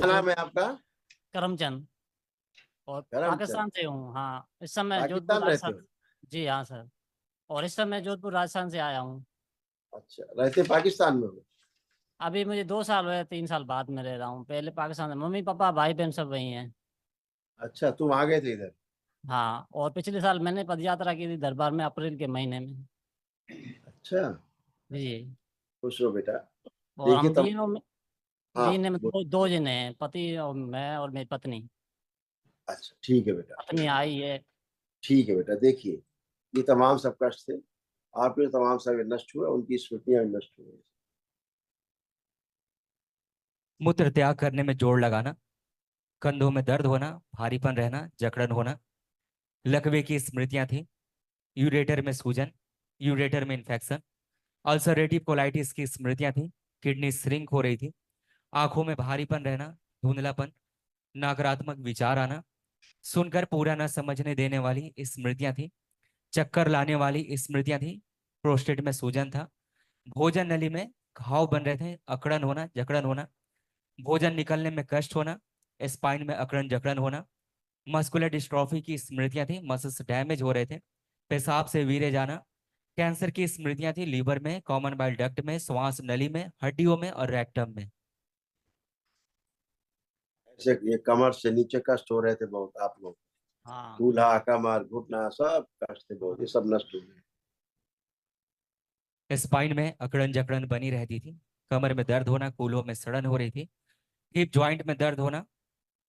क्या नाम है आपका? करमचंद। और करमचंद। पाकिस्तान से हूँ। हाँ, इस समय जोधपुर पाकिस्तान रहते राजस्थान। हो? जी हाँ सर। और इस समय जोधपुर राजस्थान से आया हूँ। अच्छा, रहते पाकिस्तान में हो? अभी मुझे 2 साल हुए, 3 साल बाद में रह रहा हूँ। पहले पाकिस्तान में मम्मी पापा भाई बहन सब वही हैं। अच्छा, तुम आ गए थे इधर? हाँ, और पिछले साल मैंने पद यात्रा की थी दरबार में, अप्रैल के महीने में। अच्छा, जी। खुश हो बेटा। और देखिए हम तब। तीनों में, हाँ, तीन में बोल। दो जने हैं, पति और मैं और मेरी पत्नी। अच्छा, ठीक है बेटा। पत्नी आई है। ठीक है बेटा, देखिए ये तमाम सब कष्ट थे, आपके तमाम सब नष्ट हुए, उनकी स्मृतियां भी नष्ट हुई। मूत्र त्याग करने में जोर लगाना, कंधों में दर्द होना, भारीपन रहना, जकड़न होना, लकवे की स्मृतियां थी, यूरेटर में सूजन, यूरेटर में इन्फेक्शन, अल्सरेटिव कोलाइटिस की स्मृतियां थी, किडनी श्रिंक हो रही थी, आंखों में भारीपन रहना, धुंधलापन, नकारात्मक विचार आना, सुनकर पूरा न समझने देने वाली स्मृतियां थी, चक्कर लाने वाली स्मृतियां थी, प्रोस्टेट में सूजन था, भोजन नली में घाव बन रहे थे, अकड़न होना, जकड़न होना, भोजन निकलने में कष्ट होना, स्पाइन में अकड़न जकड़न होना, मस्कुलर डिस्ट्रॉफी की स्मृतियां थी, मसल्स डैमेज हो रहे थे, पेशाब से वीरे जाना, कैंसर की स्मृतियां थी, लीवर में, कॉमन बाइल डक्ट में, श्वास नली में, हड्डियों में और रेक्टम में। ऐसे ये कमर से नीचे कष्ट हो रहे थे बहुत आप लोग, हाँ। दूल्हा कमर घुटना सब कष्ट थे बहुत, ये सब नष्ट हो गए। स्पाइन में अकड़न जकड़न बनी रहती थी, कमर में दर्द होना, कूल्हों में सड़न हो रही थी, हिप जॉइंट में दर्द होना,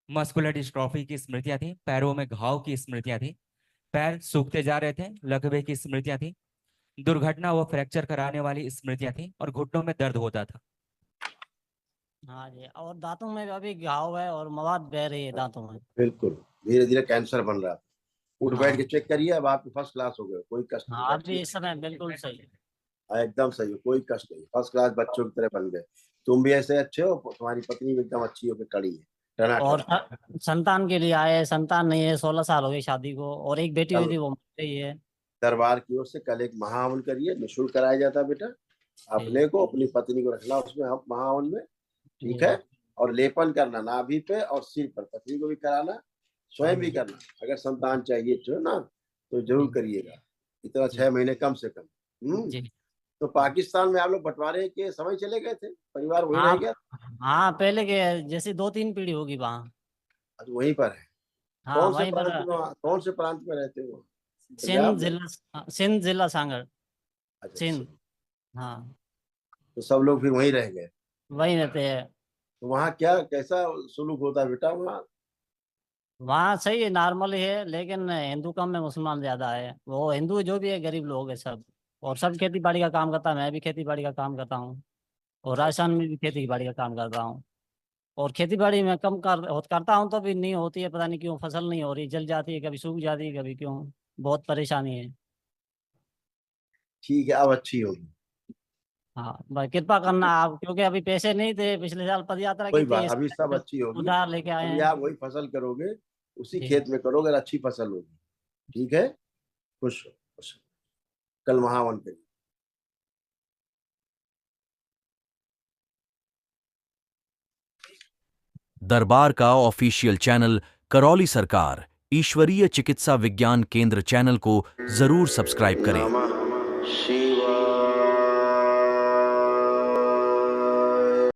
मस्कुलर डिस्ट्रॉफी की स्मृतियां थी, पैरों में घाव की स्मृतियां थी, पैर सूखते जा रहे थे, लकवे की स्मृतियां थी, दुर्घटना व फ्रैक्चर कराने वाली स्मृतियां थी और घुटनों में दर्द होता था। हाँ जी, और दांतों में भी अभी घाव है और मवाद बह रही है दांतों में। बिल्कुल, धीरे धीरे कैंसर बन रहा था। उठ बैठ के हाँ। चेक करिए, अब आपके फर्स्ट क्लास हो गए, कोई कष्ट नहीं, हाँ, बैठिए। अभी इस समय बिल्कुल सही है। हाँ, एकदम सही हो, कोई कष्ट नहीं, फर्स्ट क्लास बच्चों की तरह बन गए। तुम भी ऐसे अच्छे हो, तुम्हारी पत्नी भी एकदम अच्छी होकर खड़ी है, और टनाटन। संतान के लिए आए, संतान नहीं है, 16 साल हो गई शादी को, और एक बेटी हुई कल थी वो मर गई है। दरबार की ओर से कल एक महाहवन करिए, निःशुल्क कराया जाता है बेटा। जी। अपने को अपनी पत्नी को रखना उसमें, हम महाहवन में। ठीक है। जी। और लेपन करना नाभि पे और सिर पर, पत्नी को भी कराना, स्वयं भी जी। करना। अगर संतान चाहिए तो ना, तो जरूर जी। करिएगा, इतना जी। 6 महीने कम से कम। जी। तो पाकिस्तान में आप लोग बंटवारे के समय चले गए थे, परिवार वहीं रह हाँ। गया? हाँ, पहले के जैसे 2-3 पीढ़ी होगी वहाँ। आज वहीं पर है? हाँ, कौन से वहीं पर। प्रांत में, कौन से प्रांत में रहते हो? सिंध पंजाब में? जिला, सिंध जिला सांगड़। अच्छा, सिंध। सही। हाँ, तो सब लोग फिर वहीं रह गए? वहीं रहते हैं। तो वहाँ क्या कैसा सुलूक होता है बेटा वहाँ? वहाँ सही है, नॉर्मल ही है, लेकिन हिंदू कम है, मुसलमान ज्यादा है। वो हिंदू जो भी है गरीब लोग है सब। और सब खेती बाड़ी का काम करता है, मैं भी खेती बाड़ी का काम करता हूँ। और अच्छा, राजस्थान में भी खेती बाड़ी का काम करता हूँ। और खेती बाड़ी में कम करता हूँ तो भी नहीं होती है, पता नहीं क्यों फसल नहीं हो रही, जल जाती है, कभी सूख जाती है, कभी क्यों। बहुत परेशानी है। ठीक है, अब अच्छी होगी। हाँ भाई, कृपा करना आप, क्योंकि अभी पैसे नहीं थे, पिछले साल पद यात्रा की कोई थी, बात, इस अभी सब साल अच्छी होगी। उधार लेके आए अभी हैं। आप वही फसल करोगे, उसी जी। खेत में करोगे, और अच्छी फसल होगी। ठीक है। खुश हो, खुश हो। कल महावन करिए। दरबार का ऑफिशियल चैनल करौली सरकार ईश्वरीय चिकित्सा विज्ञान केंद्र चैनल को जरूर सब्सक्राइब करें। नमः शिवाय।